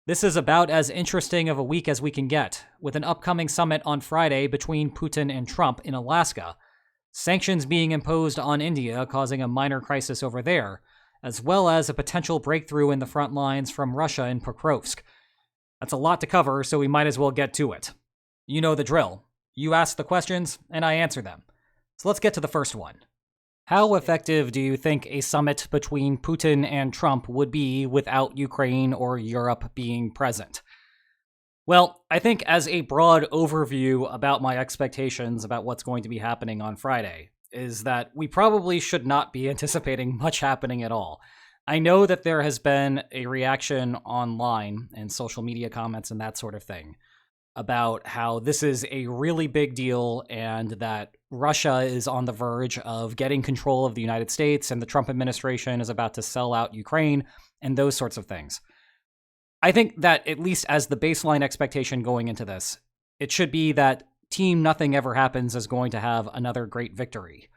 This is about as interesting of a week as we can get, with an upcoming summit on Friday between Putin and Trump in Alaska, sanctions being imposed on India, causing a minor crisis over there, as well as a potential breakthrough in the front lines from Russia in Pokrovsk. That's a lot to cover, so we might as well get to it. You know the drill. You ask the questions, and I answer them. So let's get to the first one. How effective do you think a summit between Putin and Trump would be without Ukraine or Europe being present? Well, I think as a broad overview about my expectations about what's going to be happening on Friday is that we probably should not be anticipating much happening at all. I know that there has been a reaction online and social media comments and that sort of thing about how this is a really big deal and that Russia is on the verge of getting control of the United States and the Trump administration is about to sell out Ukraine and those sorts of things. I think that at least as the baseline expectation going into this, it should be that Team Nothing Ever Happens is going to have another great victory.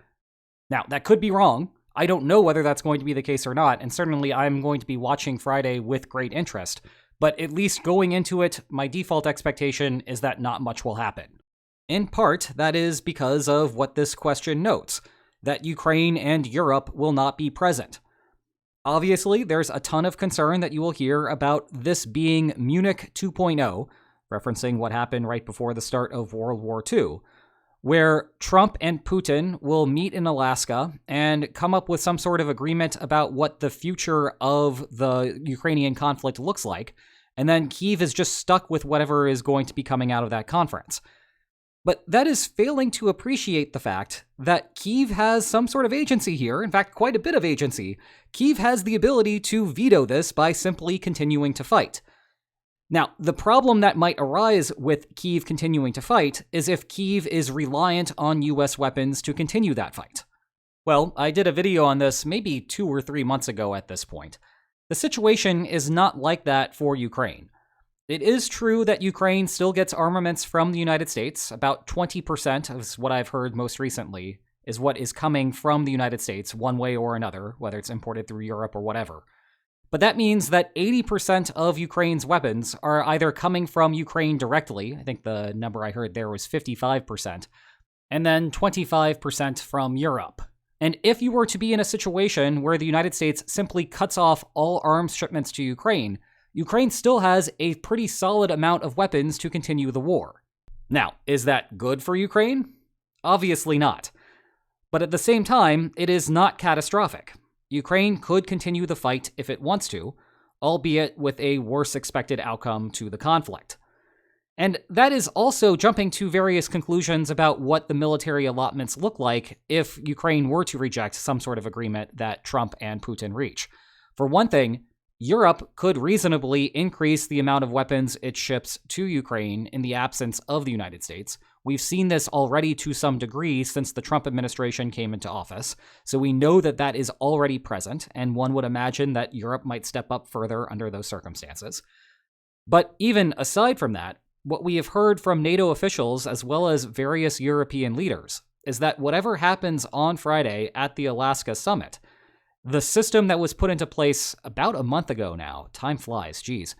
Now, that could be wrong. I don't know whether that's going to be the case or not, and certainly I'm going to be watching Friday with great interest. But at least going into it, my default expectation is that not much will happen. In part, that is because of what this question notes, that Ukraine and Europe will not be present. Obviously, there's a ton of concern that you will hear about this being Munich 2.0, referencing what happened right before the start of World War II, where Trump and Putin will meet in Alaska and come up with some sort of agreement about what the future of the Ukrainian conflict looks like, and then Kyiv is just stuck with whatever is going to be coming out of that conference. But that is failing to appreciate the fact that Kyiv has some sort of agency here, in fact, quite a bit of agency. Kyiv has the ability to veto this by simply continuing to fight. Now, the problem that might arise with Kyiv continuing to fight is if Kyiv is reliant on US weapons to continue that fight. Well, I did a video on this maybe 2 or 3 months ago at this point. The situation is not like that for Ukraine. It is true that Ukraine still gets armaments from the United States. About 20% of what I've heard most recently is what is coming from the United States one way or another, whether it's imported through Europe or whatever. But that means that 80% of Ukraine's weapons are either coming from Ukraine directly, I think the number I heard there was 55%, and then 25% from Europe. And if you were to be in a situation where the United States simply cuts off all arms shipments to Ukraine, Ukraine still has a pretty solid amount of weapons to continue the war. Now, is that good for Ukraine? Obviously not. But at the same time, it is not catastrophic. Ukraine could continue the fight if it wants to, albeit with a worse expected outcome to the conflict. And that is also jumping to various conclusions about what the military allotments look like if Ukraine were to reject some sort of agreement that Trump and Putin reach. For one thing, Europe could reasonably increase the amount of weapons it ships to Ukraine in the absence of the United States. We've seen this already to some degree since the Trump administration came into office, so we know that that is already present, and one would imagine that Europe might step up further under those circumstances. But even aside from that, what we have heard from NATO officials as well as various European leaders is that whatever happens on Friday at the Alaska summit, the system that was put into place about a month ago now, time flies, geez,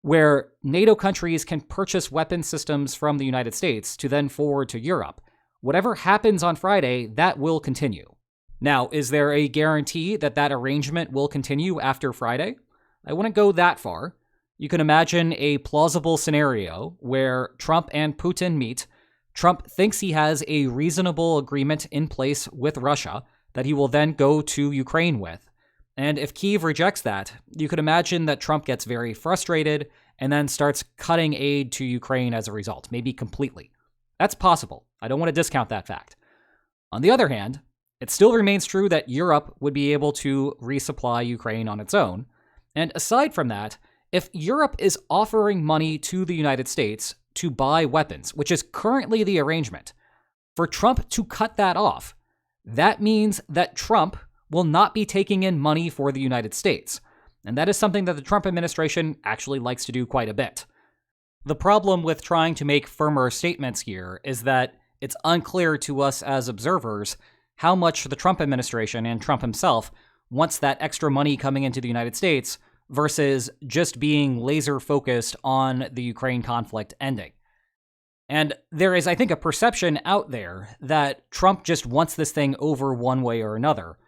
where NATO countries can purchase weapon systems from the United States to then forward to Europe, whatever happens on Friday, that will continue. Now, is there a guarantee that that arrangement will continue after Friday? I wouldn't go that far. You can imagine a plausible scenario where Trump and Putin meet. Trump thinks he has a reasonable agreement in place with Russia that he will then go to Ukraine with. And if Kyiv rejects that, you could imagine that Trump gets very frustrated and then starts cutting aid to Ukraine as a result, maybe completely. That's possible. I don't want to discount that fact. On the other hand, it still remains true that Europe would be able to resupply Ukraine on its own. And aside from that, if Europe is offering money to the United States to buy weapons, which is currently the arrangement, for Trump to cut that off, that means that Trump will not be taking in money for the United States. And that is something that the Trump administration actually likes to do quite a bit. The problem with trying to make firmer statements here is that it's unclear to us as observers how much the Trump administration and Trump himself wants that extra money coming into the United States versus just being laser focused on the Ukraine conflict ending. And there is, I think, a perception out there that Trump just wants this thing over one way or another.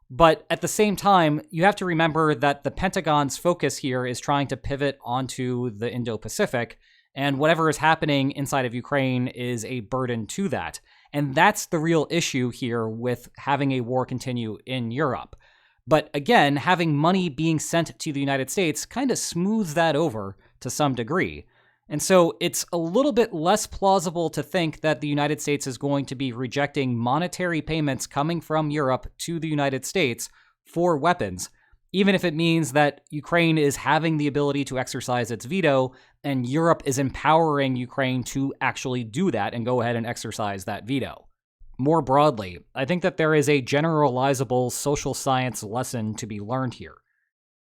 But at the same time, you have to remember that the Pentagon's focus here is trying to pivot onto the Indo-Pacific, and whatever is happening inside of Ukraine is a burden to that. And that's the real issue here with having a war continue in Europe. But again, having money being sent to the United States kind of smooths that over to some degree. And so it's a little bit less plausible to think that the United States is going to be rejecting monetary payments coming from Europe to the United States for weapons, even if it means that Ukraine is having the ability to exercise its veto and Europe is empowering Ukraine to actually do that and go ahead and exercise that veto. More broadly, I think that there is a generalizable social science lesson to be learned here.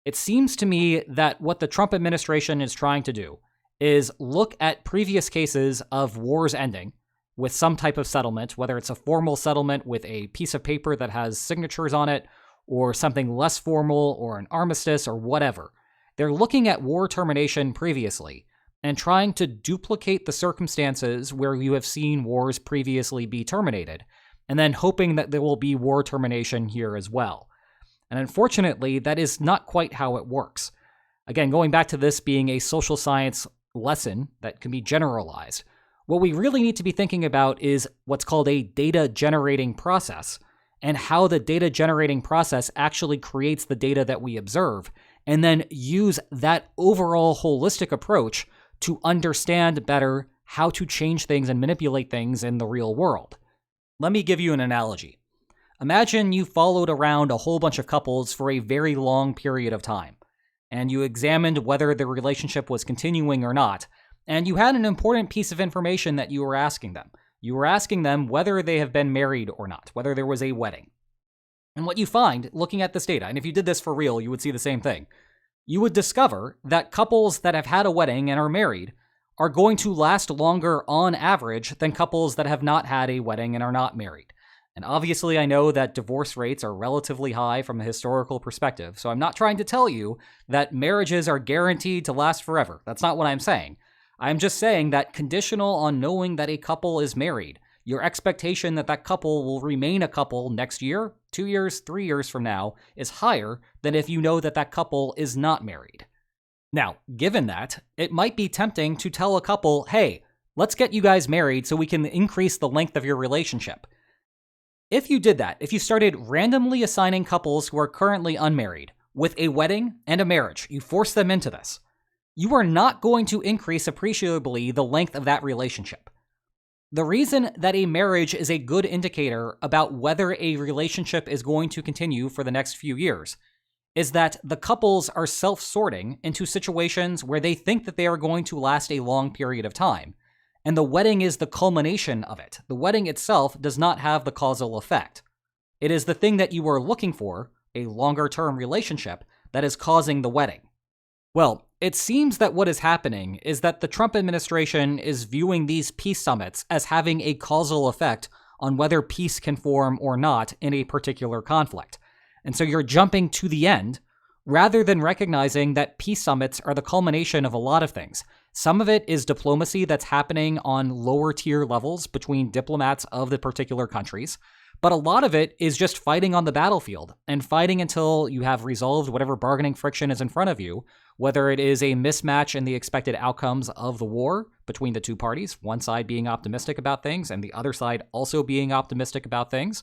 It seems to me that what the Trump administration is trying to do is look at previous cases of wars ending with some type of settlement, whether it's a formal settlement with a piece of paper that has signatures on it, or something less formal, or an armistice, or whatever. They're looking at war termination previously and trying to duplicate the circumstances where you have seen wars previously be terminated, and then hoping that there will be war termination here as well. And unfortunately, that is not quite how it works. Again, going back to this being a social science lesson that can be generalized, what we really need to be thinking about is what's called a data generating process, and how the data generating process actually creates the data that we observe, and then use that overall holistic approach to understand better how to change things and manipulate things in the real world. Let me give you an analogy. Imagine you followed around a whole bunch of couples for a very long period of time, and you examined whether the relationship was continuing or not, and you had an important piece of information that you were asking them. You were asking them whether they have been married or not, whether there was a wedding. And what you find, looking at this data, and if you did this for real, you would see the same thing. You would discover that couples that have had a wedding and are married are going to last longer on average than couples that have not had a wedding and are not married. And obviously, I know that divorce rates are relatively high from a historical perspective, so I'm not trying to tell you that marriages are guaranteed to last forever. That's not what I'm saying. I'm just saying that conditional on knowing that a couple is married, your expectation that that couple will remain a couple next year, 2 years, 3 years from now, is higher than if you know that that couple is not married. Now, given that, it might be tempting to tell a couple, hey, let's get you guys married so we can increase the length of your relationship. If you did that, if you started randomly assigning couples who are currently unmarried with a wedding and a marriage, you force them into this, you are not going to increase appreciably the length of that relationship. The reason that a marriage is a good indicator about whether a relationship is going to continue for the next few years is that the couples are self-sorting into situations where they think that they are going to last a long period of time, and the wedding is the culmination of it. The wedding itself does not have the causal effect. It is the thing that you are looking for, a longer-term relationship, that is causing the wedding. Well, it seems that what is happening is that the Trump administration is viewing these peace summits as having a causal effect on whether peace can form or not in a particular conflict. And so you're jumping to the end rather than recognizing that peace summits are the culmination of a lot of things. Some of it is diplomacy that's happening on lower tier levels between diplomats of the particular countries. But a lot of it is just fighting on the battlefield and fighting until you have resolved whatever bargaining friction is in front of you, whether it is a mismatch in the expected outcomes of the war between the two parties, one side being optimistic about things and the other side also being optimistic about things,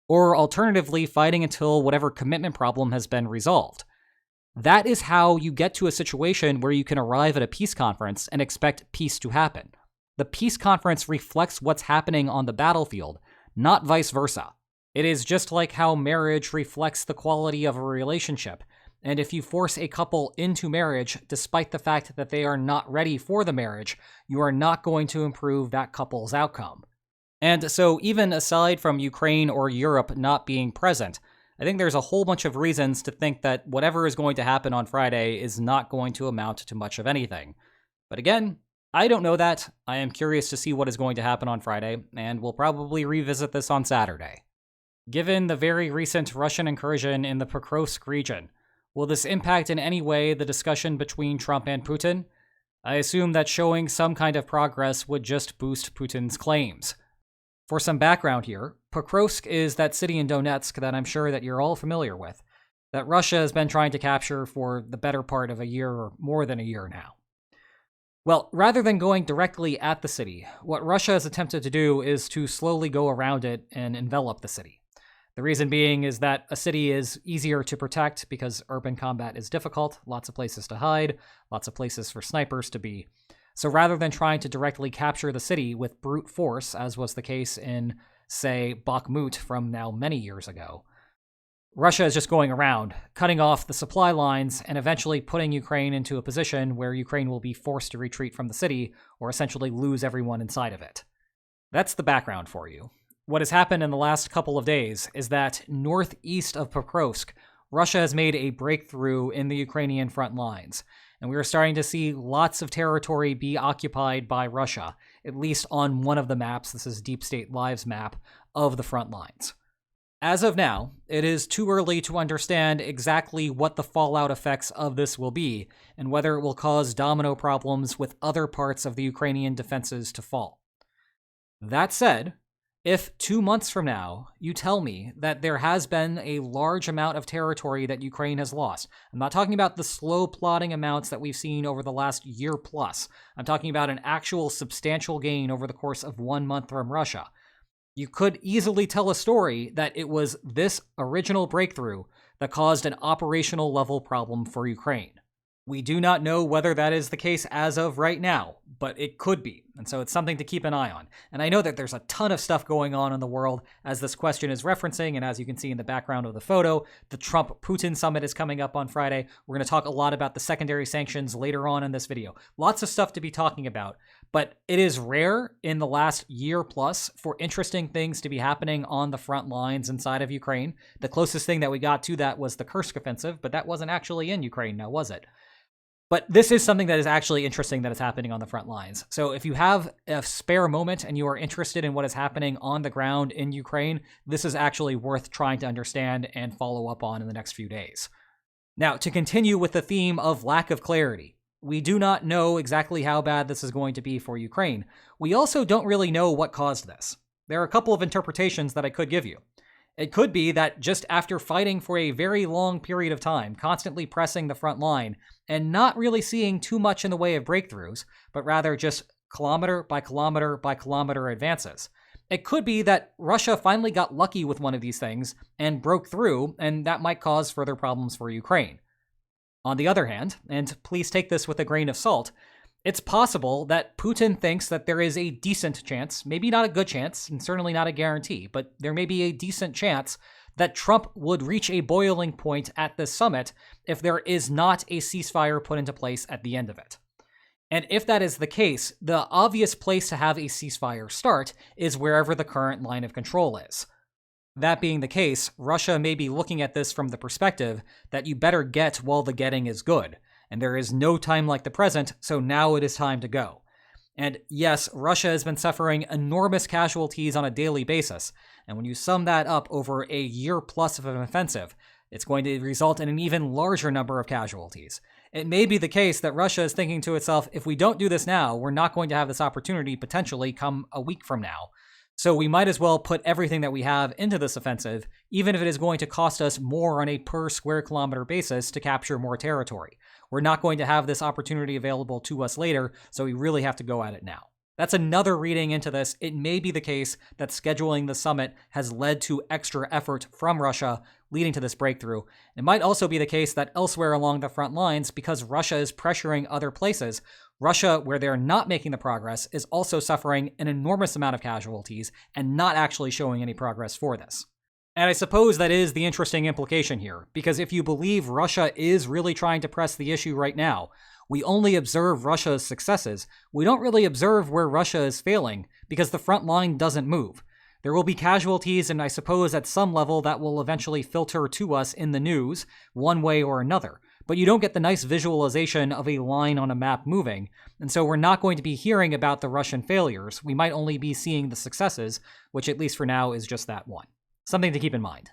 or alternatively fighting until whatever commitment problem has been resolved. That is how you get to a situation where you can arrive at a peace conference and expect peace to happen. The peace conference reflects what's happening on the battlefield, not vice versa. It is just like how marriage reflects the quality of a relationship. And if you force a couple into marriage, despite the fact that they are not ready for the marriage, you are not going to improve that couple's outcome. And so even aside from Ukraine or Europe not being present, I think there's a whole bunch of reasons to think that whatever is going to happen on Friday is not going to amount to much of anything. But again, I don't know that. I am curious to see what is going to happen on Friday, and we'll probably revisit this on Saturday. Given the very recent Russian incursion in the Pokrovsk region, Will this impact in any way the discussion between Trump and Putin? I assume that showing some kind of progress would just boost Putin's claims. For some background here, Pokrovsk is that city in Donetsk that I'm sure that you're all familiar with, that Russia has been trying to capture for the better part of a year or more than a year now. Well, rather than going directly at the city, what Russia has attempted to do is to slowly go around it and envelop the city. The reason being is that a city is easier to protect because urban combat is difficult, lots of places to hide, lots of places for snipers to be. So rather than trying to directly capture the city with brute force, as was the case in, say, Bakhmut from now many years ago, Russia is just going around, cutting off the supply lines and eventually putting Ukraine into a position where Ukraine will be forced to retreat from the city or essentially lose everyone inside of it. That's the background for you. What has happened in the last couple of days is that northeast of Pokrovsk, Russia has made a breakthrough in the Ukrainian front lines, and we are starting to see lots of territory be occupied by Russia, at least on one of the maps. This is Deep State Live's map of the front lines. As of now, it is too early to understand exactly what the fallout effects of this will be, and whether it will cause domino problems with other parts of the Ukrainian defenses to fall. That said, if 2 months from now you tell me that there has been a large amount of territory that Ukraine has lost, I'm not talking about the slow plodding amounts that we've seen over the last year plus. I'm talking about an actual substantial gain over the course of 1 month from Russia. You could easily tell a story that it was this original breakthrough that caused an operational level problem for Ukraine. We do not know whether that is the case as of right now, but it could be, and so it's something to keep an eye on. And I know that there's a ton of stuff going on in the world as this question is referencing, and as you can see in the background of the photo, the Trump-Putin summit is coming up on Friday. We're going to talk a lot about the secondary sanctions later on in this video. Lots of stuff to be talking about, but it is rare in the last year plus for interesting things to be happening on the front lines inside of Ukraine. The closest thing that we got to that was the Kursk offensive, but that wasn't actually in Ukraine now, was it? But this is something that is actually interesting that is happening on the front lines. So if you have a spare moment and you are interested in what is happening on the ground in Ukraine, this is actually worth trying to understand and follow up on in the next few days. Now, to continue with the theme of lack of clarity, we do not know exactly how bad this is going to be for Ukraine. We also don't really know what caused this. There are a couple of interpretations that I could give you. It could be that just after fighting for a very long period of time, constantly pressing the front line, and not really seeing too much in the way of breakthroughs, but rather just kilometer by kilometer by kilometer advances. It could be that Russia finally got lucky with one of these things and broke through, and that might cause further problems for Ukraine. On the other hand, and please take this with a grain of salt, it's possible that Putin thinks that there is a decent chance, maybe not a good chance, and certainly not a guarantee, but there may be a decent chance that Trump would reach a boiling point at this summit if there is not a ceasefire put into place at the end of it. And if that is the case, the obvious place to have a ceasefire start is wherever the current line of control is. That being the case, Russia may be looking at this from the perspective that you better get while the getting is good. And there is no time like the present, so now it is time to go. And yes, Russia has been suffering enormous casualties on a daily basis, and when you sum that up over a year plus of an offensive, it's going to result in an even larger number of casualties. It may be the case that Russia is thinking to itself, if we don't do this now, we're not going to have this opportunity potentially come a week from now. So we might as well put everything that we have into this offensive, even if it is going to cost us more on a per square kilometer basis to capture more territory. We're not going to have this opportunity available to us later, so we really have to go at it now. That's another reading into this. It may be the case that scheduling the summit has led to extra effort from Russia, leading to this breakthrough. It might also be the case that elsewhere along the front lines, because Russia is pressuring other places, Russia, where they're not making the progress, is also suffering an enormous amount of casualties and not actually showing any progress for this. And I suppose that is the interesting implication here, because if you believe Russia is really trying to press the issue right now, we only observe Russia's successes. We don't really observe where Russia is failing, because the front line doesn't move. There will be casualties, and I suppose at some level that will eventually filter to us in the news, one way or another. But you don't get the nice visualization of a line on a map moving, and so we're not going to be hearing about the Russian failures. We might only be seeing the successes, which at least for now is just that one. Something to keep in mind.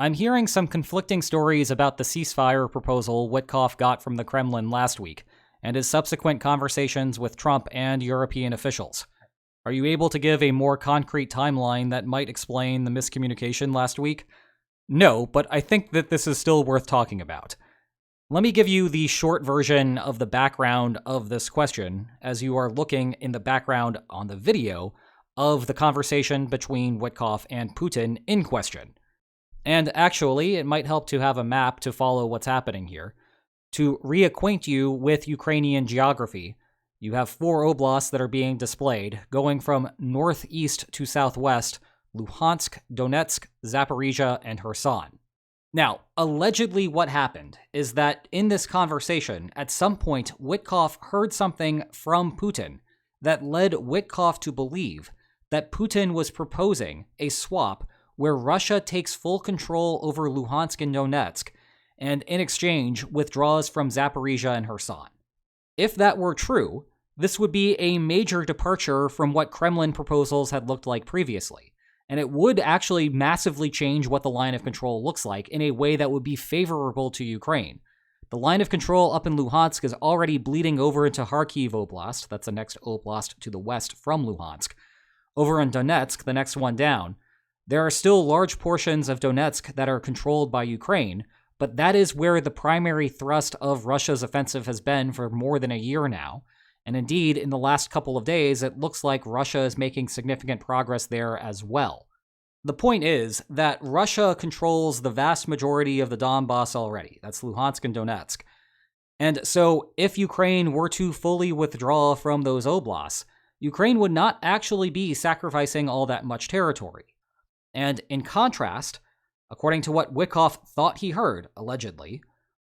I'm hearing some conflicting stories about the ceasefire proposal Witkoff got from the Kremlin last week, and his subsequent conversations with Trump and European officials. Are you able to give a more concrete timeline that might explain the miscommunication last week? No, but I think that this is still worth talking about. Let me give you the short version of the background of this question, as you are looking in the background on the video of the conversation between Witkoff and Putin in question. And actually, it might help to have a map to follow what's happening here. To reacquaint you with Ukrainian geography, you have 4 oblasts that are being displayed, going from northeast to southwest: Luhansk, Donetsk, Zaporizhia, and Kherson. Now, allegedly what happened is that in this conversation, at some point, Witkoff heard something from Putin that led Witkoff to believe that Putin was proposing a swap where Russia takes full control over Luhansk and Donetsk, and in exchange withdraws from Zaporizhia and Kherson. If that were true, this would be a major departure from what Kremlin proposals had looked like previously, and it would actually massively change what the line of control looks like in a way that would be favorable to Ukraine. The line of control up in Luhansk is already bleeding over into Kharkiv Oblast, that's the next oblast to the west from Luhansk. Over in Donetsk, the next one down, there are still large portions of Donetsk that are controlled by Ukraine, but that is where the primary thrust of Russia's offensive has been for more than a year now. And indeed, in the last couple of days, it looks like Russia is making significant progress there as well. The point is that Russia controls the vast majority of the Donbass already. That's Luhansk and Donetsk. And so if Ukraine were to fully withdraw from those oblasts, Ukraine would not actually be sacrificing all that much territory. And in contrast, according to what Witkoff thought he heard, allegedly,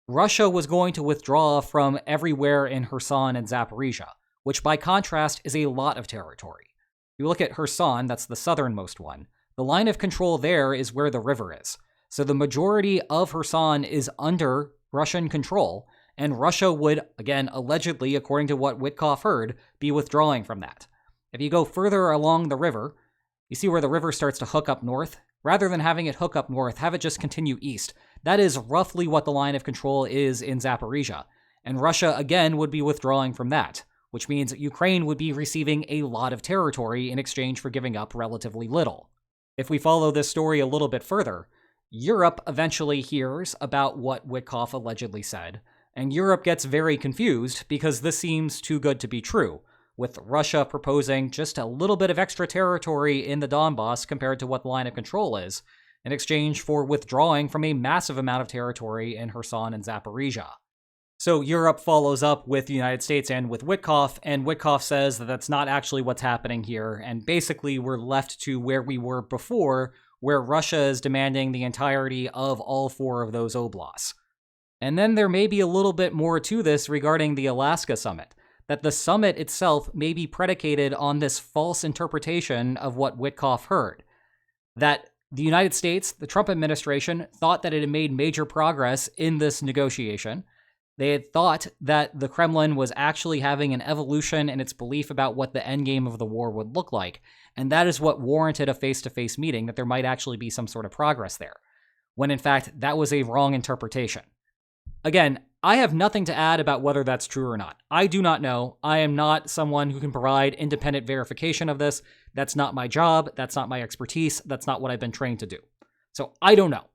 Russia was going to withdraw from everywhere in Kherson and Zaporizhia, which by contrast is a lot of territory. If you look at Kherson, that's the southernmost one, the line of control there is where the river is. So the majority of Kherson is under Russian control, and Russia would, again, allegedly, according to what Witkoff heard, be withdrawing from that. If you go further along the river, you see where the river starts to hook up north? Rather than having it hook up north, have it just continue east. That is roughly what the line of control is in Zaporizhia. And Russia, again, would be withdrawing from that, which means Ukraine would be receiving a lot of territory in exchange for giving up relatively little. If we follow this story a little bit further, Europe eventually hears about what Witkoff allegedly said, and Europe gets very confused because this seems too good to be true, with Russia proposing just a little bit of extra territory in the Donbass compared to what the line of control is, in exchange for withdrawing from a massive amount of territory in Kherson and Zaporizhia. So Europe follows up with the United States and with Witkoff, and Witkoff says that that's not actually what's happening here, and basically we're left to where we were before, where Russia is demanding the entirety of all 4 of those oblasts. And then there may be a little bit more to this regarding the Alaska summit, that the summit itself may be predicated on this false interpretation of what Witkoff heard, that the United States, the Trump administration, thought that it had made major progress in this negotiation. They had thought that the Kremlin was actually having an evolution in its belief about what the endgame of the war would look like, and that is what warranted a face-to-face meeting, that there might actually be some sort of progress there, when in fact that was a wrong interpretation. Again, I have nothing to add about whether that's true or not. I do not know. I am not someone who can provide independent verification of this. That's not my job. That's not my expertise. That's not what I've been trained to do. So I don't know.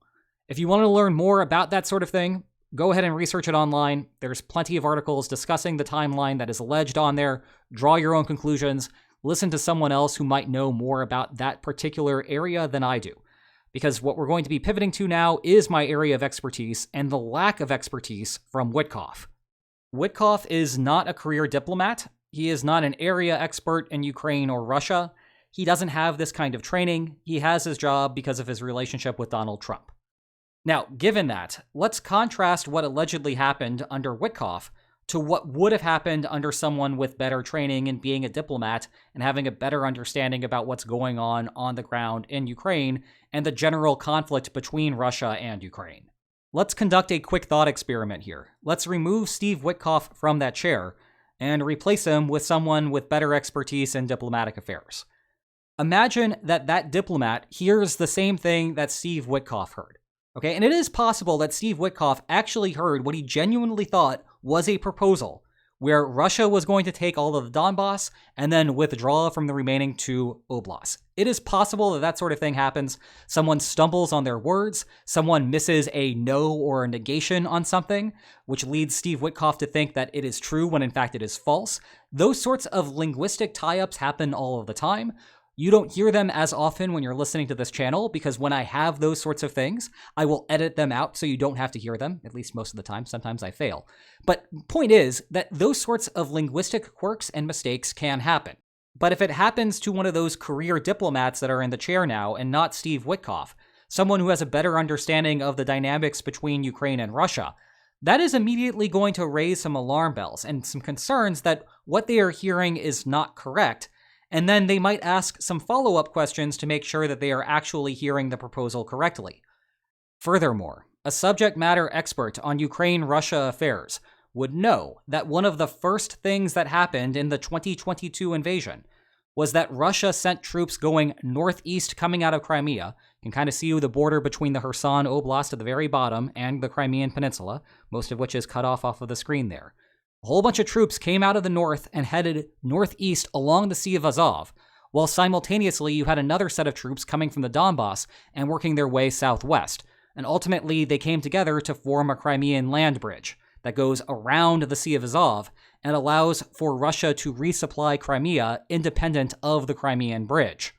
If you want to learn more about that sort of thing, go ahead and research it online. There's plenty of articles discussing the timeline that is alleged on there. Draw your own conclusions. Listen to someone else who might know more about that particular area than I do. Because what we're going to be pivoting to now is my area of expertise and the lack of expertise from Witkoff. Witkoff is not a career diplomat. He is not an area expert in Ukraine or Russia. He doesn't have this kind of training. He has his job because of his relationship with Donald Trump. Now, given that, let's contrast what allegedly happened under Witkoff to what would have happened under someone with better training in being a diplomat and having a better understanding about what's going on the ground in Ukraine and the general conflict between Russia and Ukraine. Let's conduct a quick thought experiment here. Let's remove Steve Witkoff from that chair and replace him with someone with better expertise in diplomatic affairs. Imagine that that diplomat hears the same thing that Steve Witkoff heard. Okay, and it is possible that Steve Witkoff actually heard what he genuinely thought was a proposal, where Russia was going to take all of the Donbass and then withdraw from the remaining 2 oblasts. It is possible that that sort of thing happens. Someone stumbles on their words, someone misses a no or a negation on something, which leads Steve Witkoff to think that it is true when in fact it is false. Those sorts of linguistic tie-ups happen all of the time. You don't hear them as often when you're listening to this channel, because when I have those sorts of things, I will edit them out so you don't have to hear them, at least most of the time. Sometimes I fail. But point is that those sorts of linguistic quirks and mistakes can happen. But if it happens to one of those career diplomats that are in the chair now and not Steve Witkoff, someone who has a better understanding of the dynamics between Ukraine and Russia, that is immediately going to raise some alarm bells and some concerns that what they are hearing is not correct. And then they might ask some follow-up questions to make sure that they are actually hearing the proposal correctly. Furthermore, a subject matter expert on Ukraine-Russia affairs would know that one of the first things that happened in the 2022 invasion was that Russia sent troops going northeast coming out of Crimea. You can kind of see the border between the Kherson Oblast at the very bottom and the Crimean Peninsula, most of which is cut off of the screen there. A whole bunch of troops came out of the north and headed northeast along the Sea of Azov, while simultaneously you had another set of troops coming from the Donbass and working their way southwest. And ultimately, they came together to form a Crimean land bridge that goes around the Sea of Azov and allows for Russia to resupply Crimea independent of the Crimean bridge.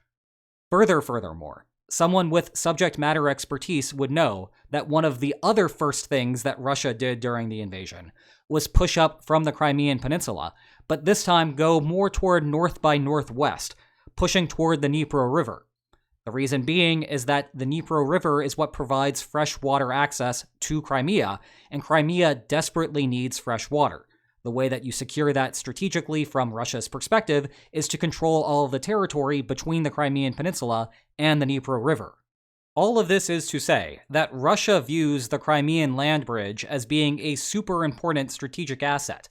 Furthermore, someone with subject matter expertise would know that one of the other first things that Russia did during the invasion was push up from the Crimean Peninsula, but this time go more toward north by northwest, pushing toward the Dnipro River. The reason being is that the Dnipro River is what provides fresh water access to Crimea, and Crimea desperately needs fresh water. The way that you secure that strategically from Russia's perspective is to control all of the territory between the Crimean Peninsula and the Dnipro River. All of this is to say that Russia views the Crimean land bridge as being a super important strategic asset.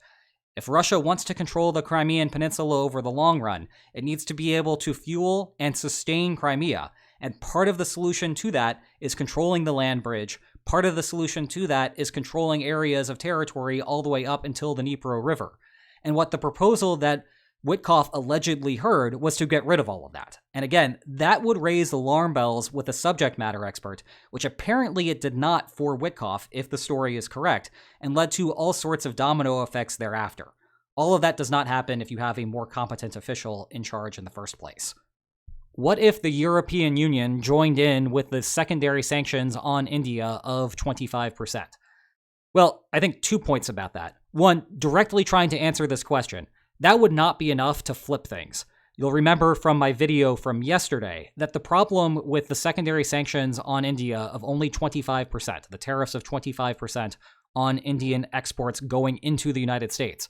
If Russia wants to control the Crimean Peninsula over the long run, it needs to be able to fuel and sustain Crimea, and part of the solution to that is controlling the land bridge. Part of the solution to that is controlling areas of territory all the way up until the Dnipro River. And what the proposal that Witkoff allegedly heard was to get rid of all of that. And again, that would raise alarm bells with a subject matter expert, which apparently it did not for Witkoff, if the story is correct, and led to all sorts of domino effects thereafter. All of that does not happen if you have a more competent official in charge in the first place. What if the European Union joined in with the secondary sanctions on India of 25%? Well, I think 2 points about that. One, directly trying to answer this question. That would not be enough to flip things. You'll remember from my video from yesterday that the problem with the secondary sanctions on India of only 25%, the tariffs of 25% on Indian exports going into the United States,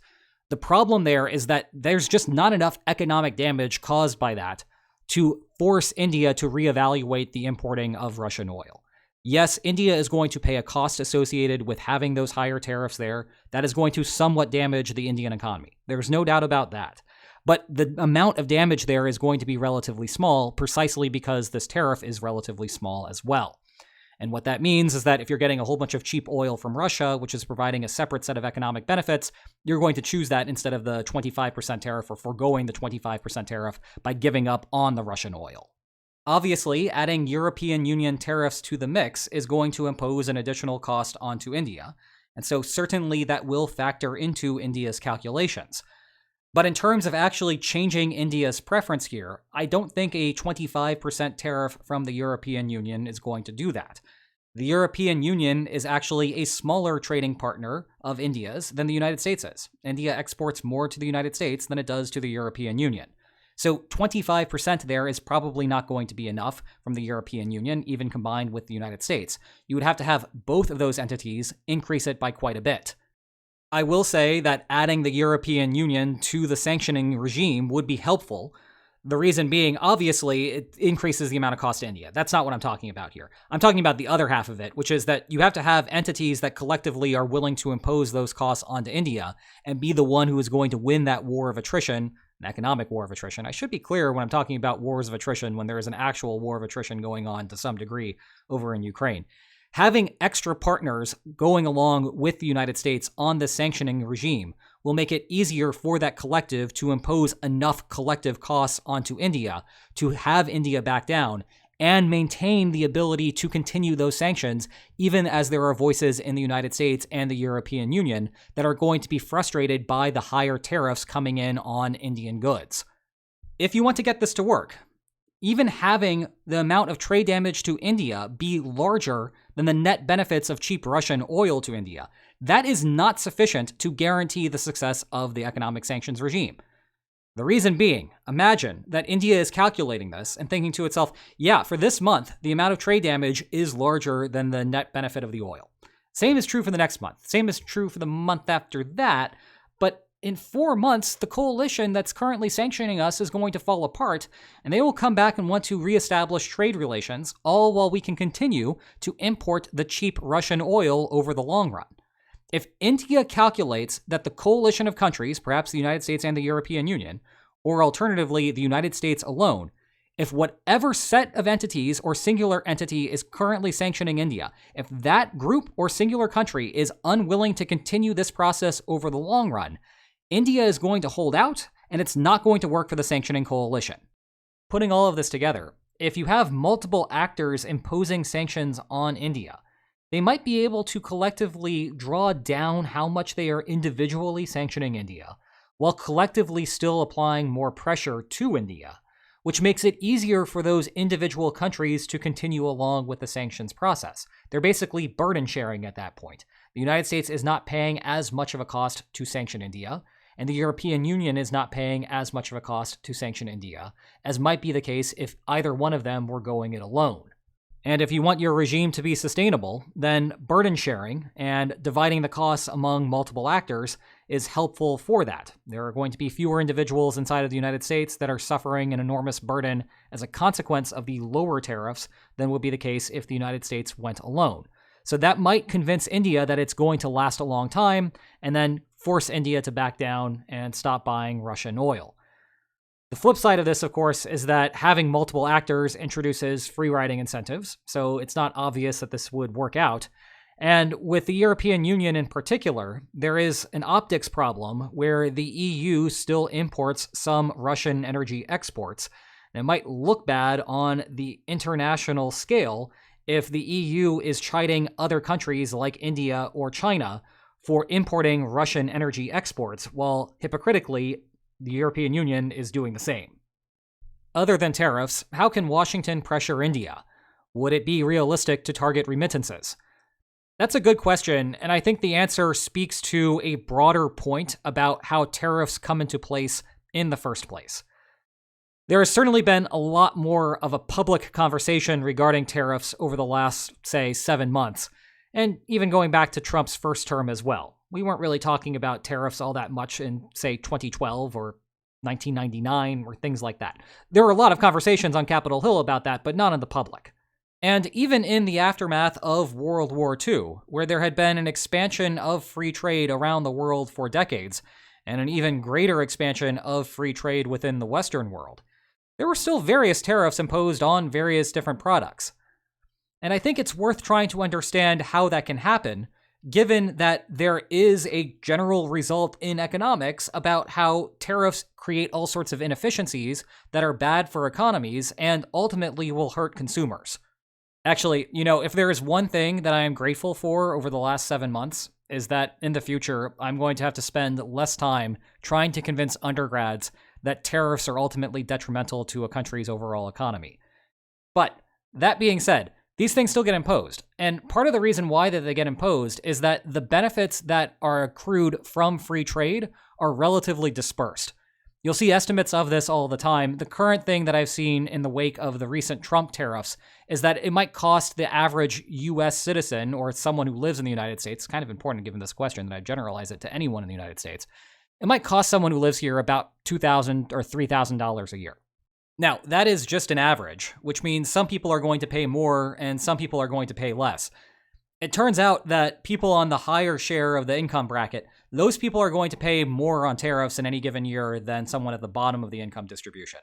the problem there is that there's just not enough economic damage caused by that to force India to reevaluate the importing of Russian oil. Yes, India is going to pay a cost associated with having those higher tariffs there. That is going to somewhat damage the Indian economy. There's no doubt about that. But the amount of damage there is going to be relatively small, precisely because this tariff is relatively small as well. And what that means is that if you're getting a whole bunch of cheap oil from Russia, which is providing a separate set of economic benefits, you're going to choose that instead of the 25% tariff or foregoing the 25% tariff by giving up on the Russian oil. Obviously, adding European Union tariffs to the mix is going to impose an additional cost onto India, and so certainly that will factor into India's calculations. But in terms of actually changing India's preference here, I don't think a 25% tariff from the European Union is going to do that. The European Union is actually a smaller trading partner of India's than the United States is. India exports more to the United States than it does to the European Union. So 25% there is probably not going to be enough from the European Union, even combined with the United States. You would have to have both of those entities increase it by quite a bit. I will say that adding the European Union to the sanctioning regime would be helpful. The reason being, obviously, it increases the amount of cost to India. That's not what I'm talking about here. I'm talking about the other half of it, which is that you have to have entities that collectively are willing to impose those costs onto India and be the one who is going to win that war of attrition, an economic war of attrition. I should be clear when I'm talking about wars of attrition when there is an actual war of attrition going on to some degree over in Ukraine. Having extra partners going along with the United States on the sanctioning regime will make it easier for that collective to impose enough collective costs onto India to have India back down and maintain the ability to continue those sanctions, even as there are voices in the United States and the European Union that are going to be frustrated by the higher tariffs coming in on Indian goods. If you want to get this to work, even having the amount of trade damage to India be larger than the net benefits of cheap Russian oil to India, that is not sufficient to guarantee the success of the economic sanctions regime. The reason being, imagine that India is calculating this and thinking to itself, yeah, for this month, the amount of trade damage is larger than the net benefit of the oil. Same is true for the next month. Same is true for the month after that. But in 4 months, the coalition that's currently sanctioning us is going to fall apart, and they will come back and want to reestablish trade relations, all while we can continue to import the cheap Russian oil over the long run. If India calculates that the coalition of countries, perhaps the United States and the European Union, or alternatively the United States alone, if whatever set of entities or singular entity is currently sanctioning India, if that group or singular country is unwilling to continue this process over the long run, India is going to hold out, and it's not going to work for the sanctioning coalition. Putting all of this together, if you have multiple actors imposing sanctions on India, they might be able to collectively draw down how much they are individually sanctioning India, while collectively still applying more pressure to India, which makes it easier for those individual countries to continue along with the sanctions process. They're basically burden sharing at that point. The United States is not paying as much of a cost to sanction India, and the European Union is not paying as much of a cost to sanction India, as might be the case if either one of them were going it alone. And if you want your regime to be sustainable, then burden sharing and dividing the costs among multiple actors is helpful for that. There are going to be fewer individuals inside of the United States that are suffering an enormous burden as a consequence of the lower tariffs than would be the case if the United States went alone. So that might convince India that it's going to last a long time and then force India to back down and stop buying Russian oil. The flip side of this, of course, is that having multiple actors introduces free riding incentives, so it's not obvious that this would work out. And with the European Union in particular, there is an optics problem where the EU still imports some Russian energy exports. And it might look bad on the international scale if the EU is chiding other countries like India or China for importing Russian energy exports, while hypocritically, the European Union is doing the same. Other than tariffs, how can Washington pressure India? Would it be realistic to target remittances? That's a good question, and I think the answer speaks to a broader point about how tariffs come into place in the first place. There has certainly been a lot more of a public conversation regarding tariffs over the last, say, 7 months, and even going back to Trump's first term as well. We weren't really talking about tariffs all that much in, say, 2012 or 1999 or things like that. There were a lot of conversations on Capitol Hill about that, but not in the public. And even in the aftermath of World War II, where there had been an expansion of free trade around the world for decades, and an even greater expansion of free trade within the Western world, there were still various tariffs imposed on various different products. And I think it's worth trying to understand how that can happen, given that there is a general result in economics about how tariffs create all sorts of inefficiencies that are bad for economies and ultimately will hurt consumers. Actually, if there is one thing that I am grateful for over the last 7 months, is that in the future, I'm going to have to spend less time trying to convince undergrads that tariffs are ultimately detrimental to a country's overall economy. But that being said, these things still get imposed. And part of the reason why that they get imposed is that the benefits that are accrued from free trade are relatively dispersed. You'll see estimates of this all the time. The current thing that I've seen in the wake of the recent Trump tariffs is that it might cost the average US citizen or someone who lives in the United States, it's kind of important given this question that I generalize it to anyone in the United States, it might cost someone who lives here about $2,000 or $3,000 a year. Now, that is just an average, which means some people are going to pay more and some people are going to pay less. It turns out that people on the higher share of the income bracket, those people are going to pay more on tariffs in any given year than someone at the bottom of the income distribution.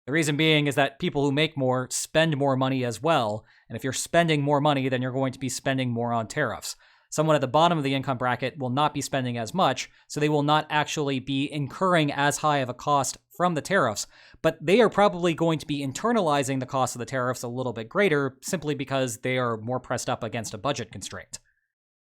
The reason being is that people who make more spend more money as well, and if you're spending more money, then you're going to be spending more on tariffs. Someone at the bottom of the income bracket will not be spending as much, so they will not actually be incurring as high of a cost from the tariffs, but they are probably going to be internalizing the cost of the tariffs a little bit greater simply because they are more pressed up against a budget constraint.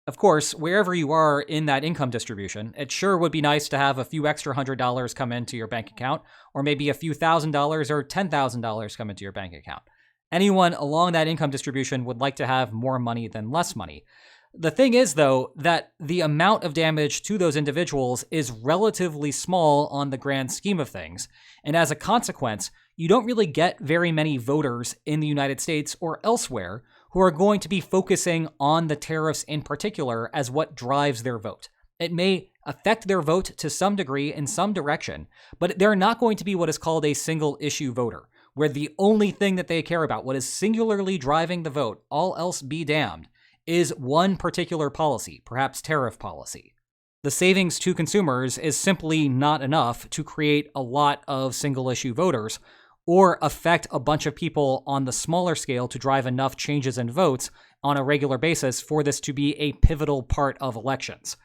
Of course, wherever you are in that income distribution, it sure would be nice to have a few extra $100 come into your bank account, or maybe a few $1,000s or $10,000 come into your bank account. Anyone along that income distribution would like to have more money than less money. The thing is, though, that the amount of damage to those individuals is relatively small on the grand scheme of things, and as a consequence, you don't really get very many voters in the United States or elsewhere who are going to be focusing on the tariffs in particular as what drives their vote. It may affect their vote to some degree in some direction, but they're not going to be what is called a single issue voter, where the only thing that they care about, what is singularly driving the vote, all else be damned, is one particular policy, perhaps tariff policy. The savings to consumers is simply not enough to create a lot of single-issue voters or affect a bunch of people on the smaller scale to drive enough changes in votes on a regular basis for this to be a pivotal part of elections.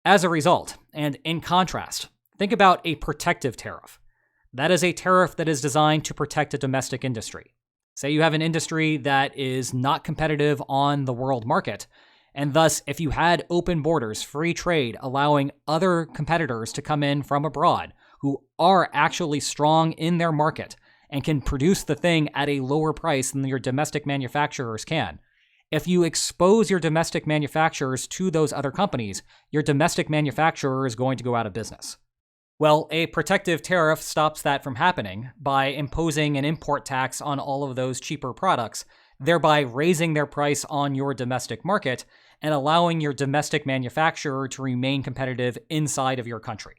As a result, and in contrast, think about a protective tariff. That is a tariff that is designed to protect a domestic industry. Say you have an industry that is not competitive on the world market, and thus if you had open borders, free trade, allowing other competitors to come in from abroad who are actually strong in their market and can produce the thing at a lower price than your domestic manufacturers can. If you expose your domestic manufacturers to those other companies, your domestic manufacturer is going to go out of business. Well, a protective tariff stops that from happening by imposing an import tax on all of those cheaper products, thereby raising their price on your domestic market and allowing your domestic manufacturer to remain competitive inside of your country.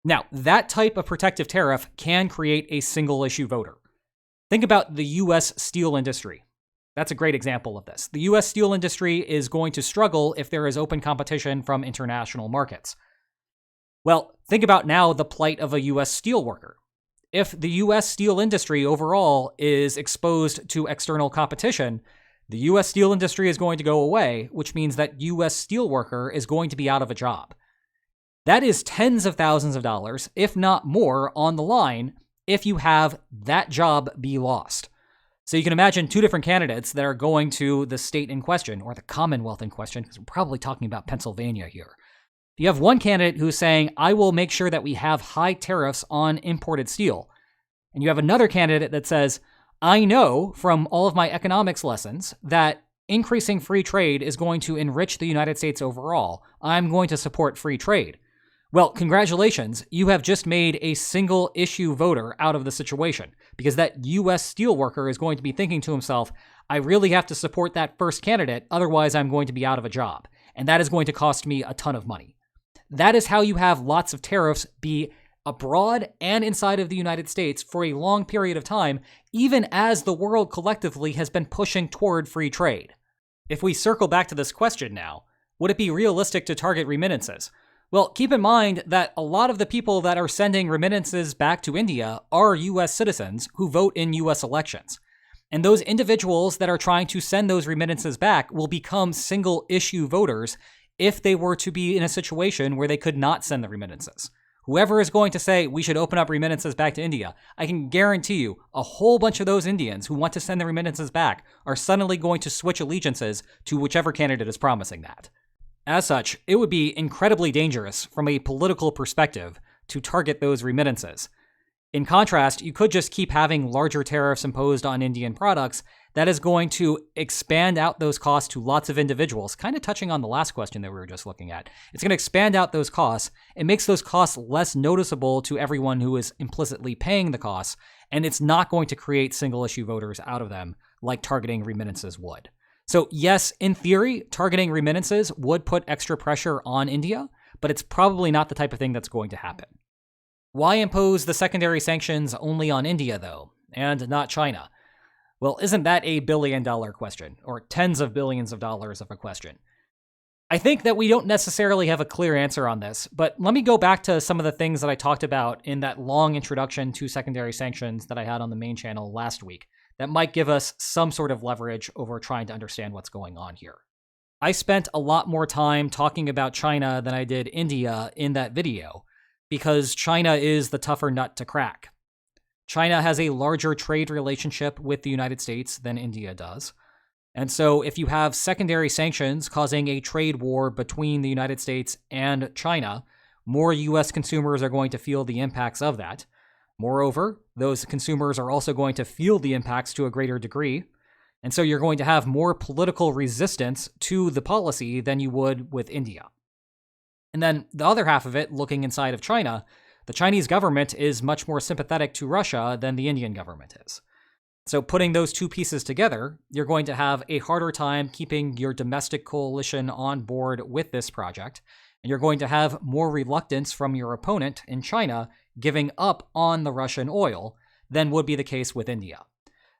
Now, that type of protective tariff can create a single-issue voter. Think about the U.S. steel industry. That's a great example of this. The U.S. steel industry is going to struggle if there is open competition from international markets. Well, think about now the plight of a U.S. steel worker. If the U.S. steel industry overall is exposed to external competition, the U.S. steel industry is going to go away, which means that U.S. steel worker is going to be out of a job. That is tens of thousands of dollars, if not more, on the line if you have that job be lost. So you can imagine two different candidates that are going to the state in question, or the Commonwealth in question, because we're probably talking about Pennsylvania here. You have one candidate who's saying, I will make sure that we have high tariffs on imported steel. And you have another candidate that says, I know from all of my economics lessons that increasing free trade is going to enrich the United States overall. I'm going to support free trade. Well, congratulations, you have just made a single issue voter out of the situation, because that U.S. steelworker is going to be thinking to himself, I really have to support that first candidate, otherwise I'm going to be out of a job. And that is going to cost me a ton of money. That is how you have lots of tariffs be abroad and inside of the United States for a long period of time, even as the world collectively has been pushing toward free trade. If we circle back to this question now, would it be realistic to target remittances? Well, keep in mind that a lot of the people that are sending remittances back to India are U.S. citizens who vote in U.S. elections. And those individuals that are trying to send those remittances back will become single-issue voters if they were to be in a situation where they could not send the remittances. Whoever is going to say we should open up remittances back to India, I can guarantee you a whole bunch of those Indians who want to send the remittances back are suddenly going to switch allegiances to whichever candidate is promising that. As such, it would be incredibly dangerous from a political perspective to target those remittances. In contrast, you could just keep having larger tariffs imposed on Indian products that is going to expand out those costs to lots of individuals, kind of touching on the last question that we were just looking at. It's going to expand out those costs. It makes those costs less noticeable to everyone who is implicitly paying the costs, and it's not going to create single-issue voters out of them like targeting remittances would. So yes, in theory, targeting remittances would put extra pressure on India, but it's probably not the type of thing that's going to happen. Why impose the secondary sanctions only on India, though, and not China? Well, isn't that a billion-dollar question, or tens of billions of dollars of a question? I think that we don't necessarily have a clear answer on this, but let me go back to some of the things that I talked about in that long introduction to secondary sanctions that I had on the main channel last week that might give us some sort of leverage over trying to understand what's going on here. I spent a lot more time talking about China than I did India in that video because China is the tougher nut to crack. China has a larger trade relationship with the United States than India does. And so if you have secondary sanctions causing a trade war between the United States and China, more U.S. consumers are going to feel the impacts of that. Moreover, those consumers are also going to feel the impacts to a greater degree. And so you're going to have more political resistance to the policy than you would with India. And then the other half of it, looking inside of China, the Chinese government is much more sympathetic to Russia than the Indian government is. So putting those two pieces together, you're going to have a harder time keeping your domestic coalition on board with this project, and you're going to have more reluctance from your opponent in China giving up on the Russian oil than would be the case with India.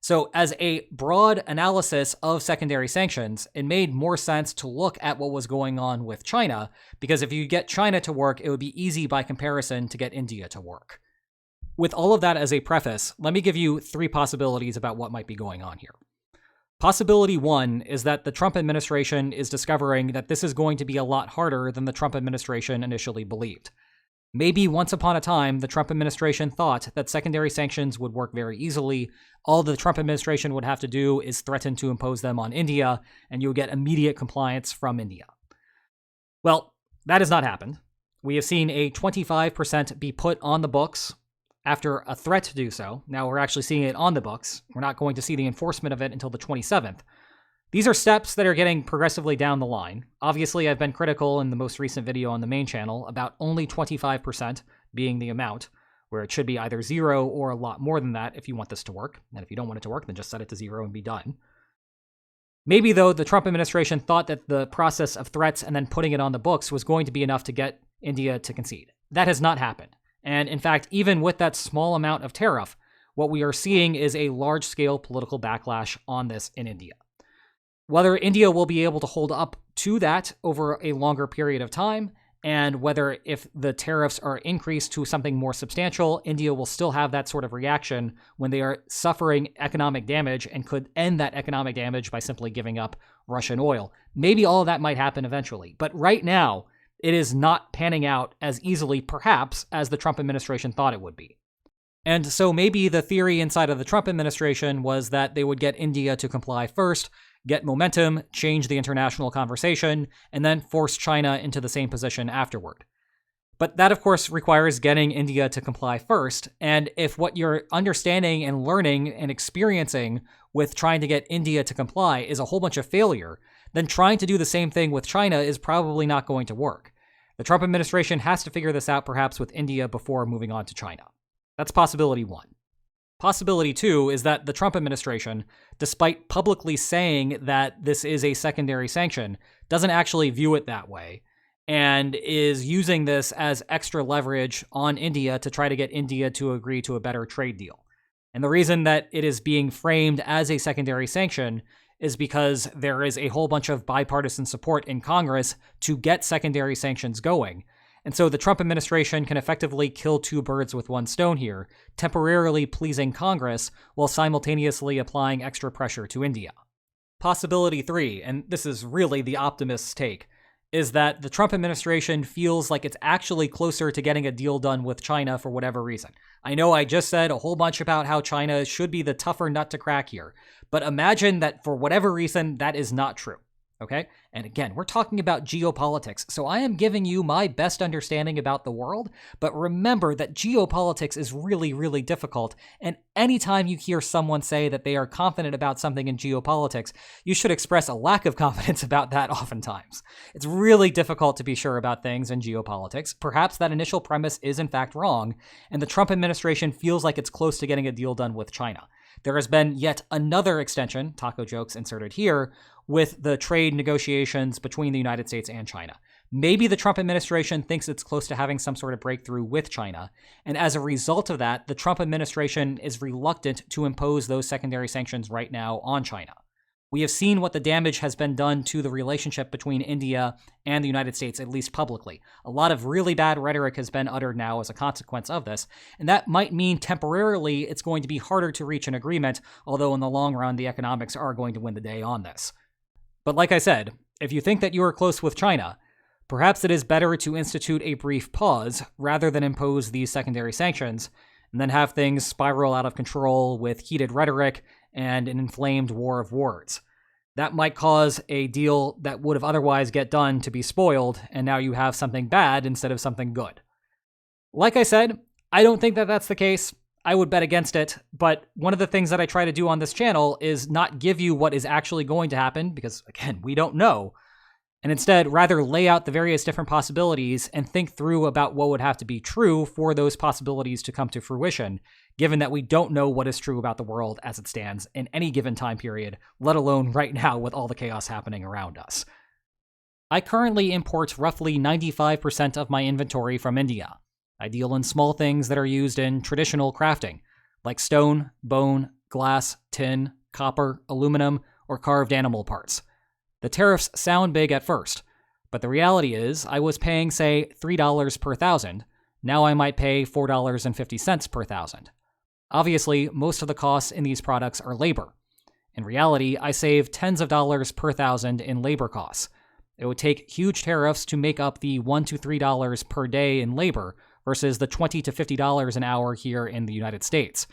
So as a broad analysis of secondary sanctions, it made more sense to look at what was going on with China, because if you get China to work, it would be easy by comparison to get India to work. With all of that as a preface, let me give you 3 possibilities about what might be going on here. Possibility 1 is that the Trump administration is discovering that this is going to be a lot harder than the Trump administration initially believed. Maybe once upon a time, the Trump administration thought that secondary sanctions would work very easily. All the Trump administration would have to do is threaten to impose them on India, and you would get immediate compliance from India. Well, that has not happened. We have seen a 25% be put on the books after a threat to do so. Now we're actually seeing it on the books. We're not going to see the enforcement of it until the 27th. These are steps that are getting progressively down the line. Obviously, I've been critical in the most recent video on the main channel about only 25% being the amount, where it should be either 0 or a lot more than that if you want this to work. And if you don't want it to work, then just set it to 0 and be done. Maybe, though, the Trump administration thought that the process of threats and then putting it on the books was going to be enough to get India to concede. That has not happened. And in fact, even with that small amount of tariff, what we are seeing is a large-scale political backlash on this in India. Whether India will be able to hold up to that over a longer period of time, and whether if the tariffs are increased to something more substantial, India will still have that sort of reaction when they are suffering economic damage and could end that economic damage by simply giving up Russian oil. Maybe all of that might happen eventually. But right now, it is not panning out as easily, perhaps, as the Trump administration thought it would be. And so maybe the theory inside of the Trump administration was that they would get India to comply first, get momentum, change the international conversation, and then force China into the same position afterward. But that, of course, requires getting India to comply first. And if what you're understanding and learning and experiencing with trying to get India to comply is a whole bunch of failure, then trying to do the same thing with China is probably not going to work. The Trump administration has to figure this out perhaps with India before moving on to China. That's possibility 1. Possibility 2 is that the Trump administration, despite publicly saying that this is a secondary sanction, doesn't actually view it that way and is using this as extra leverage on India to try to get India to agree to a better trade deal. And the reason that it is being framed as a secondary sanction is because there is a whole bunch of bipartisan support in Congress to get secondary sanctions going. And so the Trump administration can effectively kill 2 birds with 1 stone here, temporarily pleasing Congress while simultaneously applying extra pressure to India. Possibility 3, and this is really the optimist's take, is that the Trump administration feels like it's actually closer to getting a deal done with China for whatever reason. I know I just said a whole bunch about how China should be the tougher nut to crack here, but imagine that for whatever reason that is not true. Okay? And again, we're talking about geopolitics, so I am giving you my best understanding about the world, but remember that geopolitics is really, really difficult, and anytime you hear someone say that they are confident about something in geopolitics, you should express a lack of confidence about that oftentimes. It's really difficult to be sure about things in geopolitics. Perhaps that initial premise is in fact wrong, and the Trump administration feels like it's close to getting a deal done with China. There has been yet another extension, taco jokes inserted here, with the trade negotiations between the United States and China. Maybe the Trump administration thinks it's close to having some sort of breakthrough with China, and as a result of that, the Trump administration is reluctant to impose those secondary sanctions right now on China. We have seen what the damage has been done to the relationship between India and the United States, at least publicly. A lot of really bad rhetoric has been uttered now as a consequence of this, and that might mean temporarily it's going to be harder to reach an agreement, although in the long run, the economics are going to win the day on this. But like I said, if you think that you are close with China, perhaps it is better to institute a brief pause rather than impose these secondary sanctions, and then have things spiral out of control with heated rhetoric and an inflamed war of words. That might cause a deal that would have otherwise get done to be spoiled, and now you have something bad instead of something good. Like I said, I don't think that that's the case. I would bet against it, but one of the things that I try to do on this channel is not give you what is actually going to happen, because again, we don't know, and instead rather lay out the various different possibilities and think through about what would have to be true for those possibilities to come to fruition, given that we don't know what is true about the world as it stands in any given time period, let alone right now with all the chaos happening around us. I currently import roughly 95% of my inventory from India. I deal in small things that are used in traditional crafting, like stone, bone, glass, tin, copper, aluminum, or carved animal parts. The tariffs sound big at first, but the reality is I was paying, say, $3 per thousand. Now I might pay $4.50 per thousand. Obviously, most of the costs in these products are labor. In reality, I save tens of dollars per thousand in labor costs. It would take huge tariffs to make up the $1 to $3 per day in labor versus the $20 to $50 an hour here in the United States.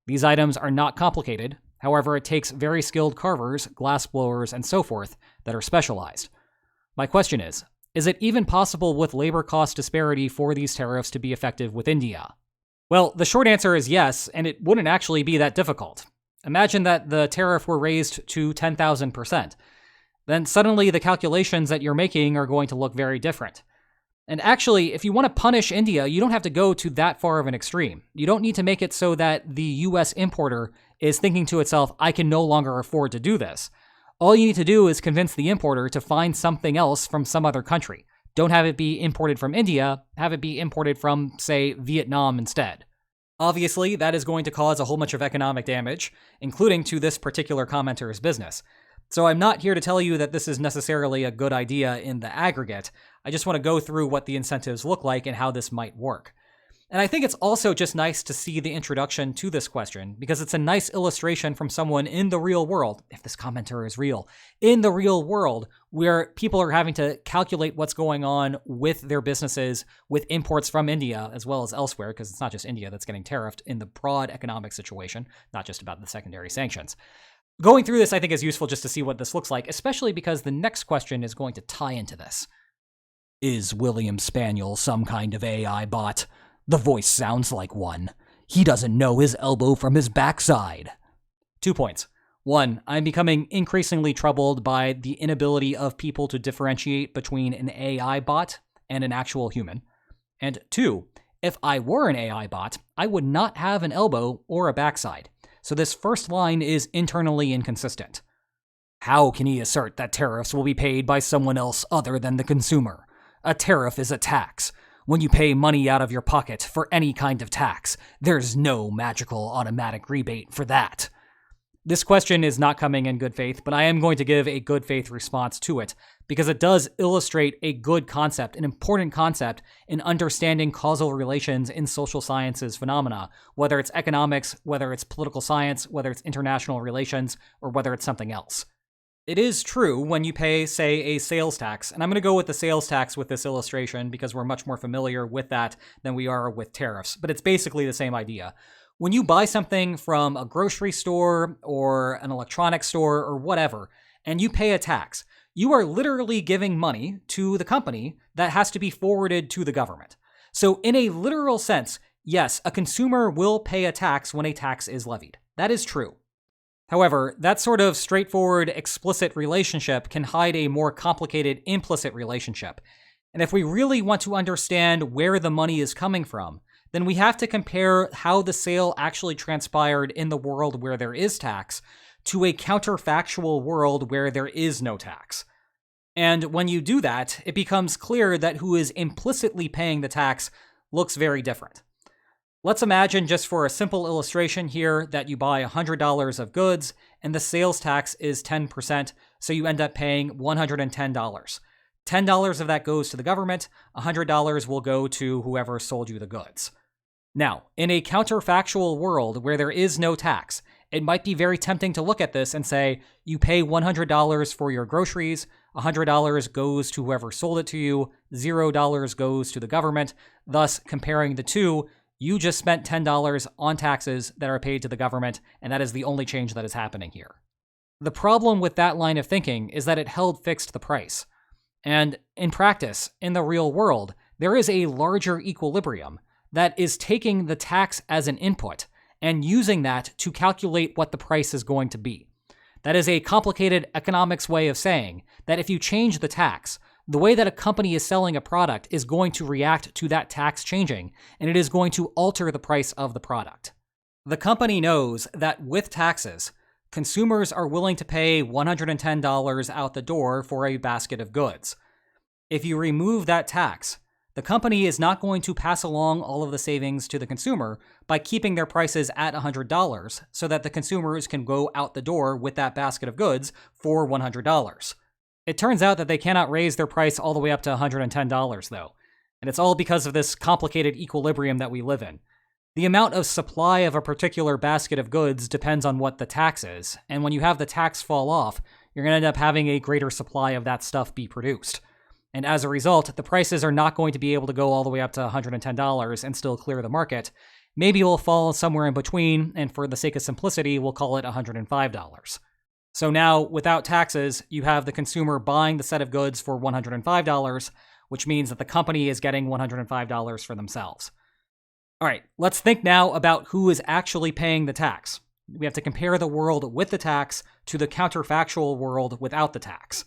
These items are not complicated. However, it takes very skilled carvers, glass blowers, and so forth that are specialized. My question is it even possible with labor cost disparity for these tariffs to be effective with India? Well, the short answer is yes, and it wouldn't actually be that difficult. Imagine that the tariff were raised to 10,000%. Then suddenly the calculations that you're making are going to look very different. And actually, if you want to punish India, you don't have to go to that far of an extreme. You don't need to make it so that the US importer is thinking to itself, I can no longer afford to do this. All you need to do is convince the importer to find something else from some other country. Don't have it be imported from India, have it be imported from, say, Vietnam instead. Obviously, that is going to cause a whole bunch of economic damage, including to this particular commenter's business. So I'm not here to tell you that this is necessarily a good idea in the aggregate. I just want to go through what the incentives look like and how this might work. And I think it's also just nice to see the introduction to this question, because it's a nice illustration from someone in the real world, if this commenter is real, in the real world, where people are having to calculate what's going on with their businesses, with imports from India, as well as elsewhere, because it's not just India that's getting tariffed in the broad economic situation, not just about the secondary sanctions. Going through this, I think, is useful just to see what this looks like, especially because the next question is going to tie into this. Is William Spaniel some kind of AI bot? The voice sounds like one. He doesn't know his elbow from his backside. 2 points. 1, I'm becoming increasingly troubled by the inability of people to differentiate between an AI bot and an actual human. And 2, if I were an AI bot, I would not have an elbow or a backside. So this first line is internally inconsistent. How can he assert that tariffs will be paid by someone else other than the consumer? A tariff is a tax. When you pay money out of your pocket for any kind of tax, there's no magical automatic rebate for that. This question is not coming in good faith, but I am going to give a good faith response to it, because it does illustrate a good concept, an important concept in understanding causal relations in social sciences phenomena, whether it's economics, whether it's political science, whether it's international relations, or whether it's something else. It is true when you pay, say, a sales tax, and I'm going to go with the sales tax with this illustration because we're much more familiar with that than we are with tariffs, but it's basically the same idea. When you buy something from a grocery store or an electronics store or whatever, and you pay a tax, you are literally giving money to the company that has to be forwarded to the government. So in a literal sense, yes, a consumer will pay a tax when a tax is levied. That is true. However, that sort of straightforward, explicit relationship can hide a more complicated, implicit relationship. And if we really want to understand where the money is coming from, then we have to compare how the sale actually transpired in the world where there is tax to a counterfactual world where there is no tax. And when you do that, it becomes clear that who is implicitly paying the tax looks very different. Let's imagine, just for a simple illustration here, that you buy $100 of goods and the sales tax is 10%, so you end up paying $110. $10 of that goes to the government, $100 will go to whoever sold you the goods. Now, in a counterfactual world where there is no tax, it might be very tempting to look at this and say, you pay $100 for your groceries, $100 goes to whoever sold it to you, $0 goes to the government. Thus, comparing the two, you just spent $10 on taxes that are paid to the government, and that is the only change that is happening here. The problem with that line of thinking is that it held fixed the price. And in practice, in the real world, there is a larger equilibrium that is taking the tax as an input and using that to calculate what the price is going to be. That is a complicated economics way of saying that if you change the tax, the way that a company is selling a product is going to react to that tax changing, and it is going to alter the price of the product. The company knows that with taxes, consumers are willing to pay $110 out the door for a basket of goods. If you remove that tax, the company is not going to pass along all of the savings to the consumer by keeping their prices at $100 so that the consumers can go out the door with that basket of goods for $100. It turns out that they cannot raise their price all the way up to $110, though, and it's all because of this complicated equilibrium that we live in. The amount of supply of a particular basket of goods depends on what the tax is, and when you have the tax fall off, you're going to end up having a greater supply of that stuff be produced. And as a result, the prices are not going to be able to go all the way up to $110 and still clear the market. Maybe it will fall somewhere in between, and for the sake of simplicity, we'll call it $105. So now, without taxes, you have the consumer buying the set of goods for $105, which means that the company is getting $105 for themselves. All right, let's think now about who is actually paying the tax. We have to compare the world with the tax to the counterfactual world without the tax.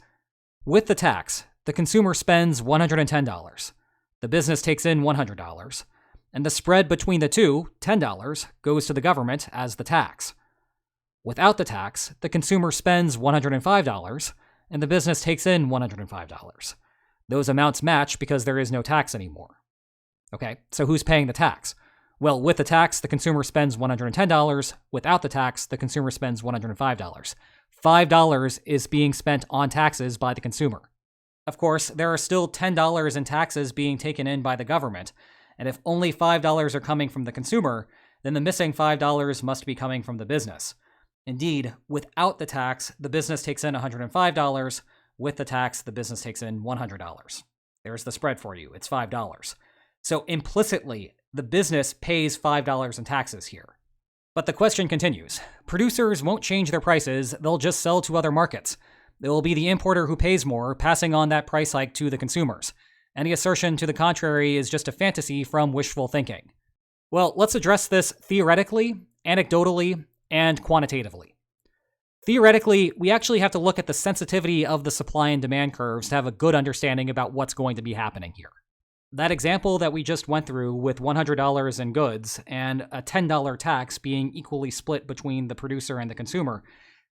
With the tax, the consumer spends $110. The business takes in $100. And the spread between the two, $10, goes to the government as the tax. Without the tax, the consumer spends $105, and the business takes in $105. Those amounts match because there is no tax anymore. Okay, so who's paying the tax? Well, with the tax, the consumer spends $110. Without the tax, the consumer spends $105. $5 is being spent on taxes by the consumer. Of course, there are still $10 in taxes being taken in by the government, and if only $5 are coming from the consumer, then the missing $5 must be coming from the business. Indeed, without the tax, the business takes in $105. With the tax, the business takes in $100. There's the spread for you. It's $5. So implicitly, the business pays $5 in taxes here. But the question continues. Producers won't change their prices. They'll just sell to other markets. It will be the importer who pays more, passing on that price hike to the consumers. Any assertion to the contrary is just a fantasy from wishful thinking. Well, let's address this theoretically, anecdotally, and quantitatively. Theoretically, we actually have to look at the sensitivity of the supply and demand curves to have a good understanding about what's going to be happening here. That example that we just went through with $100 in goods and a $10 tax being equally split between the producer and the consumer,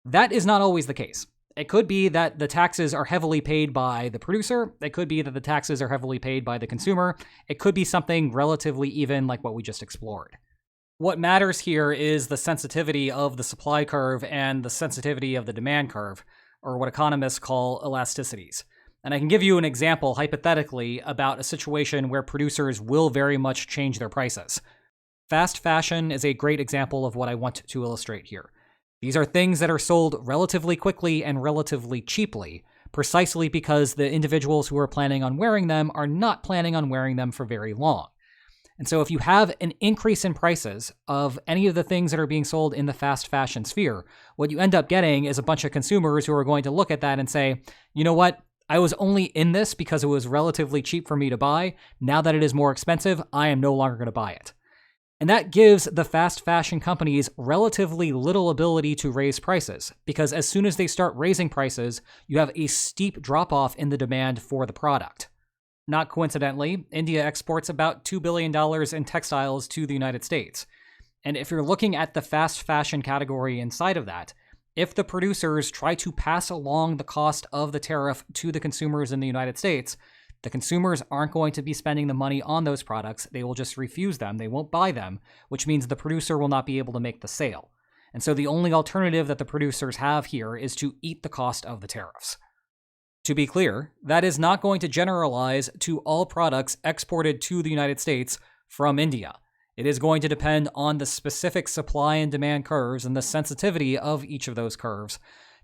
that is not always the case. It could be that the taxes are heavily paid by the producer. It could be that the taxes are heavily paid by the consumer. It could be something relatively even like what we just explored. What matters here is the sensitivity of the supply curve and the sensitivity of the demand curve, or what economists call elasticities. And I can give you an example, hypothetically, about a situation where producers will very much change their prices. Fast fashion is a great example of what I want to illustrate here. These are things that are sold relatively quickly and relatively cheaply, precisely because the individuals who are planning on wearing them are not planning on wearing them for very long. And so if you have an increase in prices of any of the things that are being sold in the fast fashion sphere, what you end up getting is a bunch of consumers who are going to look at that and say, you know what? I was only in this because it was relatively cheap for me to buy. Now that it is more expensive, I am no longer going to buy it. And that gives the fast fashion companies relatively little ability to raise prices, because as soon as they start raising prices, you have a steep drop-off in the demand for the product. Not coincidentally, India exports about $2 billion in textiles to the United States. And if you're looking at the fast fashion category inside of that, if the producers try to pass along the cost of the tariff to the consumers in the United States, the consumers aren't going to be spending the money on those products. They will just refuse them. They won't buy them, which means the producer will not be able to make the sale. And so the only alternative that the producers have here is to eat the cost of the tariffs. To be clear, that is not going to generalize to all products exported to the United States from India. It is going to depend on the specific supply and demand curves and the sensitivity of each of those curves.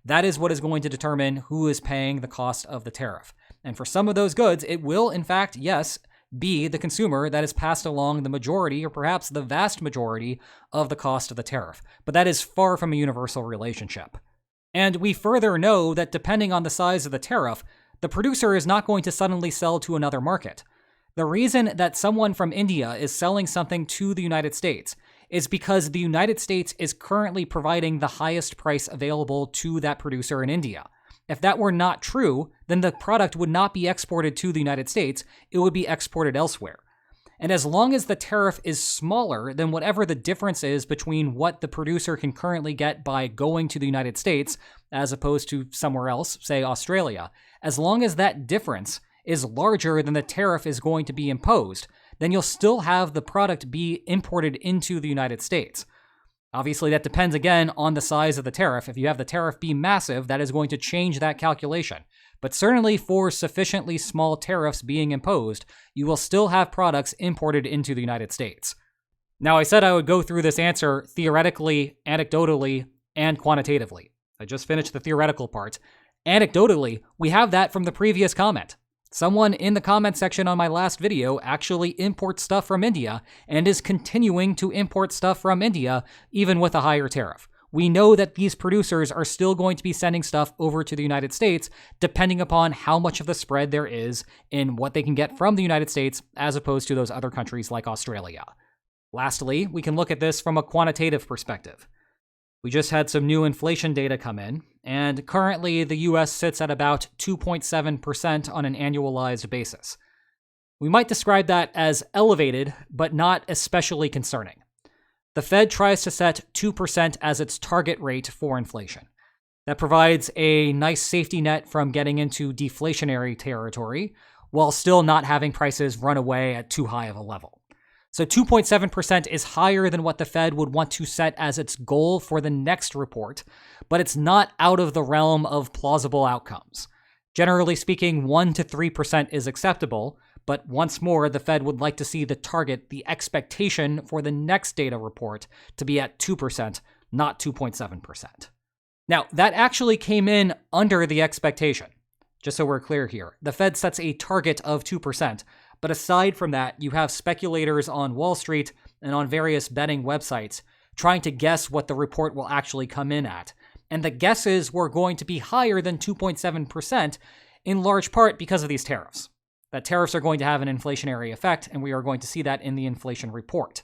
That is what is going to determine who is paying the cost of the tariff. And for some of those goods, it will, in fact, yes, be the consumer that is passed along the majority or perhaps the vast majority of the cost of the tariff. But that is far from a universal relationship. And we further know that depending on the size of the tariff, the producer is not going to suddenly sell to another market. The reason that someone from India is selling something to the United States is because the United States is currently providing the highest price available to that producer in India. If that were not true, then the product would not be exported to the United States, it would be exported elsewhere. And as long as the tariff is smaller than whatever the difference is between what the producer can currently get by going to the United States, as opposed to somewhere else, say Australia, as long as that difference is larger than the tariff is going to be imposed, then you'll still have the product be imported into the United States. Obviously, that depends again on the size of the tariff. If you have the tariff be massive, that is going to change that calculation. But certainly for sufficiently small tariffs being imposed, you will still have products imported into the United States. Now, I said I would go through this answer theoretically, anecdotally, and quantitatively. I just finished the theoretical part. Anecdotally, we have that from the previous comment. Someone in the comment section on my last video actually imports stuff from India and is continuing to import stuff from India, even with a higher tariff. We know that these producers are still going to be sending stuff over to the United States, depending upon how much of the spread there is in what they can get from the United States, as opposed to those other countries like Australia. Lastly, we can look at this from a quantitative perspective. We just had some new inflation data come in, and currently the US sits at about 2.7% on an annualized basis. We might describe that as elevated, but not especially concerning. The Fed tries to set 2% as its target rate for inflation. That provides a nice safety net from getting into deflationary territory, while still not having prices run away at too high of a level. So 2.7% is higher than what the Fed would want to set as its goal for the next report, but it's not out of the realm of plausible outcomes. Generally speaking, 1 to 3% is acceptable, but once more, the Fed would like to see the target, the expectation for the next data report to be at 2%, not 2.7%. Now, that actually came in under the expectation. Just so we're clear here, the Fed sets a target of 2%, but aside from that, you have speculators on Wall Street and on various betting websites trying to guess what the report will actually come in at. And the guesses were going to be higher than 2.7%, in large part because of these tariffs. That tariffs are going to have an inflationary effect, and we are going to see that in the inflation report.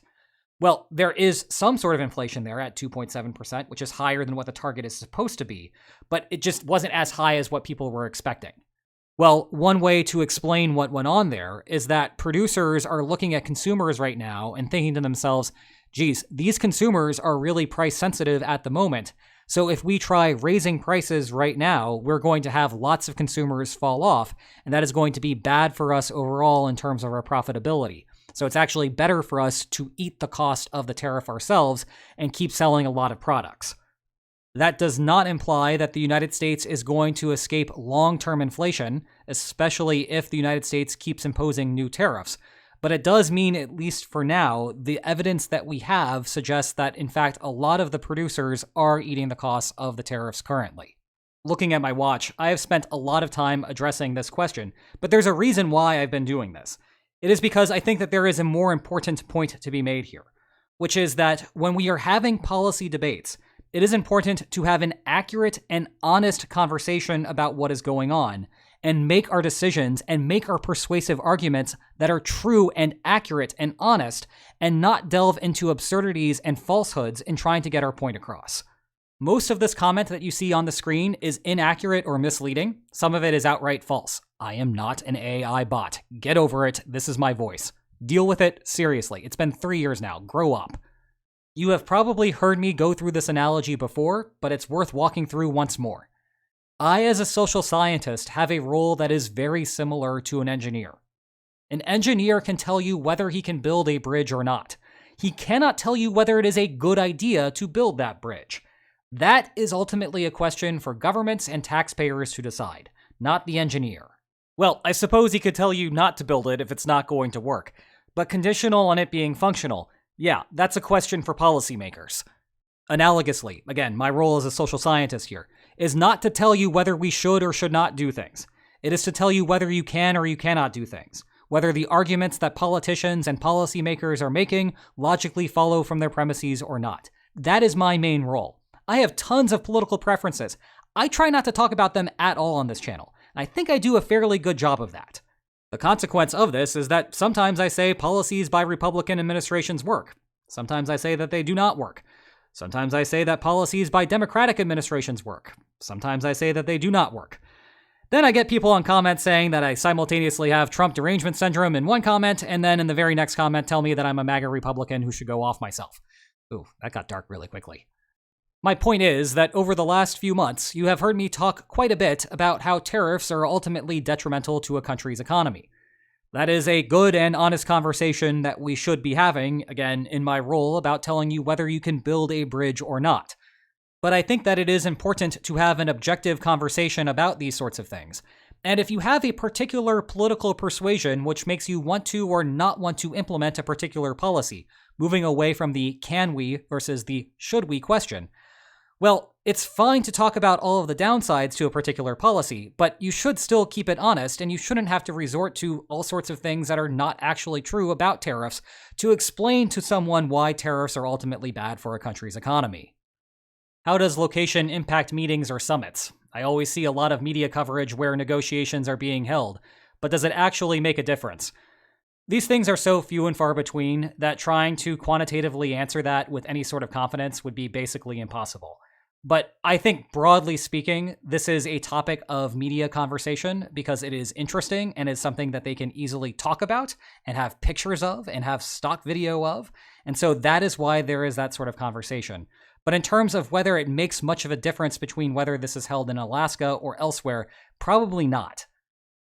Well, there is some sort of inflation there at 2.7%, which is higher than what the target is supposed to be, but it just wasn't as high as what people were expecting. Well, one way to explain what went on there is that producers are looking at consumers right now and thinking to themselves, geez, these consumers are really price sensitive at the moment. So if we try raising prices right now, we're going to have lots of consumers fall off, and that is going to be bad for us overall in terms of our profitability. So it's actually better for us to eat the cost of the tariff ourselves and keep selling a lot of products. That does not imply that the United States is going to escape long-term inflation, especially if the United States keeps imposing new tariffs. But it does mean, at least for now, the evidence that we have suggests that, in fact, a lot of the producers are eating the costs of the tariffs currently. Looking at my watch, I have spent a lot of time addressing this question, but there's a reason why I've been doing this. It is because I think that there is a more important point to be made here, which is that when we are having policy debates, it is important to have an accurate and honest conversation about what is going on and make our decisions and make our persuasive arguments that are true and accurate and honest, and not delve into absurdities and falsehoods in trying to get our point across. Most of this comment that you see on the screen is inaccurate or misleading. Some of it is outright false. I am not an AI bot. Get over it. This is my voice. Deal with it seriously. It's been 3 years now. Grow up. You have probably heard me go through this analogy before, but it's worth walking through once more. I, as a social scientist, have a role that is very similar to an engineer. An engineer can tell you whether he can build a bridge or not. He cannot tell you whether it is a good idea to build that bridge. That is ultimately a question for governments and taxpayers to decide, not the engineer. Well, I suppose he could tell you not to build it if it's not going to work, but conditional on it being functional, yeah, that's a question for policymakers. Analogously, again, my role as a social scientist here is not to tell you whether we should or should not do things. It is to tell you whether you can or you cannot do things, whether the arguments that politicians and policymakers are making logically follow from their premises or not. That is my main role. I have tons of political preferences. I try not to talk about them at all on this channel. I think I do a fairly good job of that. The consequence of this is that sometimes I say policies by Republican administrations work. Sometimes I say that they do not work. Sometimes I say that policies by Democratic administrations work. Sometimes I say that they do not work. Then I get people on comments saying that I simultaneously have Trump derangement syndrome in one comment, and then in the very next comment tell me that I'm a MAGA Republican who should go off myself. Ooh, that got dark really quickly. My point is that over the last few months, you have heard me talk quite a bit about how tariffs are ultimately detrimental to a country's economy. That is a good and honest conversation that we should be having, again, in my role about telling you whether you can build a bridge or not. But I think that it is important to have an objective conversation about these sorts of things. And if you have a particular political persuasion which makes you want to or not want to implement a particular policy, moving away from the can we versus the should we question, well, it's fine to talk about all of the downsides to a particular policy, but you should still keep it honest, and you shouldn't have to resort to all sorts of things that are not actually true about tariffs to explain to someone why tariffs are ultimately bad for a country's economy. How does location impact meetings or summits? I always see a lot of media coverage where negotiations are being held, but does it actually make a difference? These things are so few and far between that trying to quantitatively answer that with any sort of confidence would be basically impossible. But I think, broadly speaking, this is a topic of media conversation because it is interesting and is something that they can easily talk about and have pictures of and have stock video of. And so that is why there is that sort of conversation. But in terms of whether it makes much of a difference between whether this is held in Alaska or elsewhere, probably not.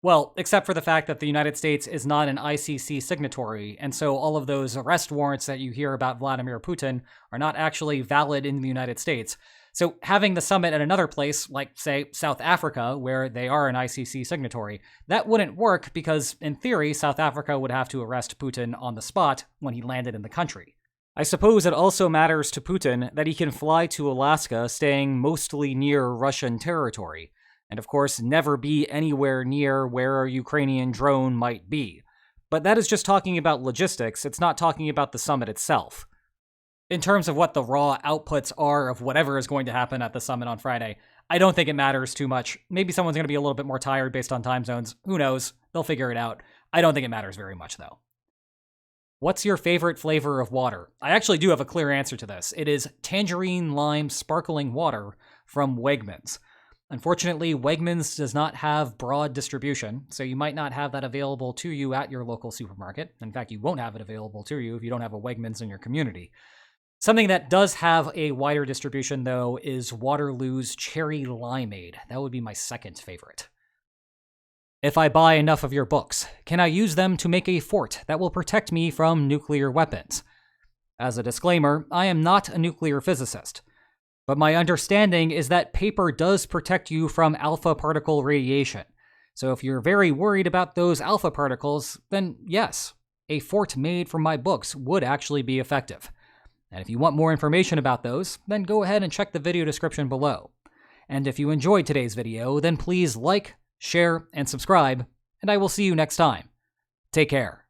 Well, except for the fact that the United States is not an ICC signatory, and so all of those arrest warrants that you hear about Vladimir Putin are not actually valid in the United States. So having the summit at another place, like, say, South Africa, where they are an ICC signatory, that wouldn't work because, in theory, South Africa would have to arrest Putin on the spot when he landed in the country. I suppose it also matters to Putin that he can fly to Alaska staying mostly near Russian territory, and of course never be anywhere near where a Ukrainian drone might be. But that is just talking about logistics, it's not talking about the summit itself. In terms of what the raw outputs are of whatever is going to happen at the summit on Friday, I don't think it matters too much. Maybe someone's going to be a little bit more tired based on time zones. Who knows? They'll figure it out. I don't think it matters very much, though. What's your favorite flavor of water? I actually do have a clear answer to this. It is tangerine lime sparkling water from Wegmans. Unfortunately, Wegmans does not have broad distribution, so you might not have that available to you at your local supermarket. In fact, you won't have it available to you if you don't have a Wegmans in your community. Something that does have a wider distribution, though, is Waterloo's Cherry Limeade. That would be my second favorite. If I buy enough of your books, can I use them to make a fort that will protect me from nuclear weapons? As a disclaimer, I am not a nuclear physicist, but my understanding is that paper does protect you from alpha particle radiation. So if you're very worried about those alpha particles, then yes, a fort made from my books would actually be effective. And if you want more information about those, then go ahead and check the video description below. And if you enjoyed today's video, then please like, share, and subscribe, and I will see you next time. Take care.